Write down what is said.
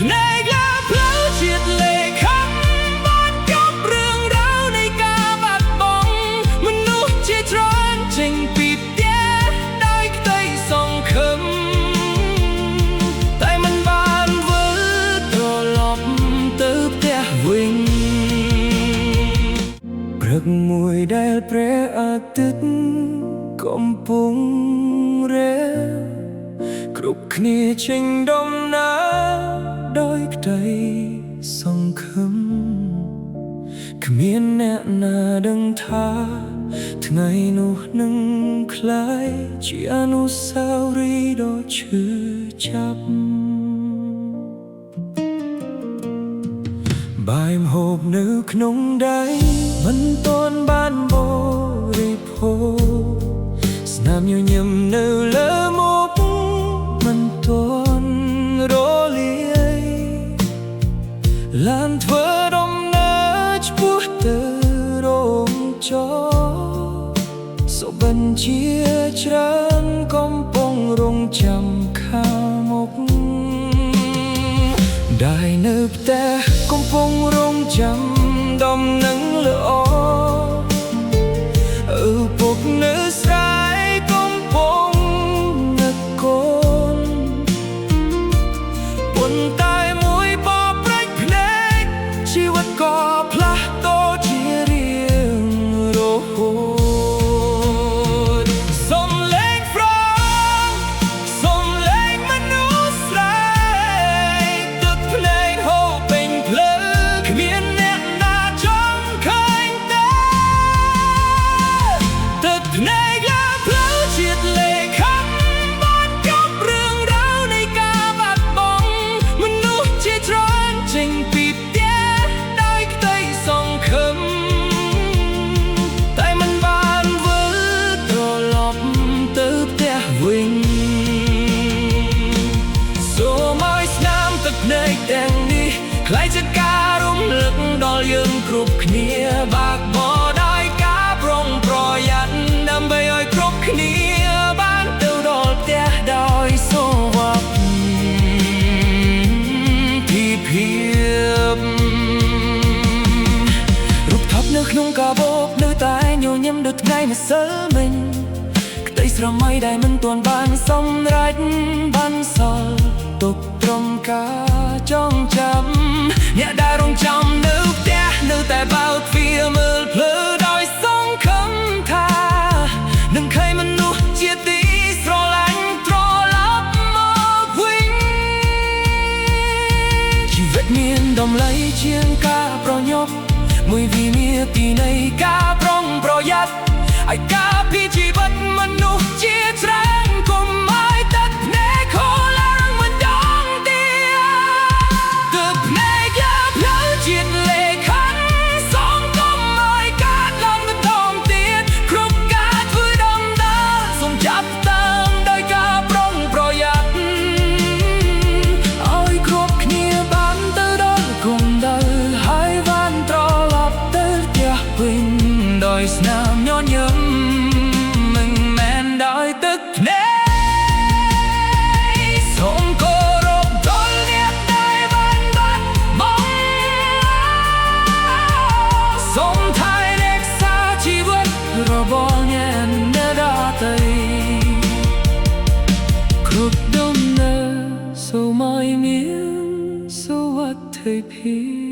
ភ្នែកលើផ្លូវជាតិលេខំបានចប់រឿងរ៉ាវនៃការបាត់បង់មនុស្សជាច្រើនចេញពីផ្ទះដោយក្តីសង្ឃឹមតែមិនបានវិលត្រឡប់ទៅផ្ទះវិញព្រឹកមួយដែលព្រះអាទិត្យកំពុងរះគ្រប់គ្នាចេញដំណើរដោយក្តីសង្ឃឹមគ្មានអ្នកណាដឹងថាថ្ងៃនោះនឹងក្លាយជាអនុស្សាវរីយ៍ដ៏ឈឺចាប់បាយម្ហូបនៅក្នុងដៃមិនទាន់បានបរិភោគស្នាមញញឹមនៅលើមុខមិនទាន់រលាយឡានធ្វើដំណើរឆ្ពោះទៅរោងចក្រសុបិនជាច្រើនកំពុងរង់ចាំខាងមុខដែលនៅផ្ទះកំពុងរង់ចាំដំណឹងល្អឪពុកនៅស្រែកំពុងនឹកកូនប៉ុន្តែមួយបបព្រិចភ្នែកជីវិតក៏ផ្លាស់ប្ដូរជារៀងរហូតសំឡេងស្រងសំឡេងមនុស្សស្រែទឹកភ្នែកហូរពេញភ្លើគ្មានអ្នកណាចង់ឃើញទេទឹកភ្នែកលើផ្លូវជាតិលេខំបានចប់រឿងរ៉ាវនៃការបាត់បង់មនុស្សជាច្រើនចេញពីផ្ទះដោយក្តីសង្ឃឹមតែមិនបានវិលត្រឡប់ទៅផ្ទះវិញសូមឲ្យស្នាមទឹកភ្នែកទាំងនេះក្លាយជាការរំលឹកដល់យើងគ្រប់គ្នាបើកបរដោយការប្រុងប្រយ័ត្នដើម្បីឲ្យគ្រប់គ្នាបានទៅដល់ផ្ទះដោយសុវត្ថិភាពរូបថតនៅក្នុងកាបូបនៅតែញញឹមដូចថ្ងៃម្សិលមិញក្តីស្រមៃដែលមិនទាន់បានសម្រេចបានសល់ទុកត្រង់ការចងចាំអ្នកដែលរងចាំនៅផ្ទះនៅតែបើកទ្វារមើលភ្លឺដោយសង្ឃឹមថានឹងឃើញមនុស្សជាទីស្រឡាញ់ត្រឡប់មកវិញជីវិតមានតម្លៃជាងការប្រញាប់មួយវិនាទីនៃការប្រុងប្រយ័ត្នឲ្យការពីជីវិតមនុស្សជាច្រើនកុំឲ្យទឹកភ្នែកខូរឡើងមិនដងទៀតទឹកភ្នែកលើផ្លូវជាតិលេខំសងកុំឲ្យកើតឡើងមិនដងទៀតគ្រប់ការធ្វើដំណើរសូមចាប់តាំងដោយការប្រុងប្រយ័ត្នឲ្យគ្រប់គ្នាបានទៅដល់គំដៅហើយបានត្រឡប់ទៅផ្ទះវិញដោយស្នាមញញឹមមិនមែនដោយទឹកភ្នែកសូមគោរពដល់អ្នកដែលបានបាត់បង់សូមថែរក្សាជីវិតរបស់អ្នកដទៃគ្រប់ដំណើរសូមឲ្យមានសុវត្ថិភាព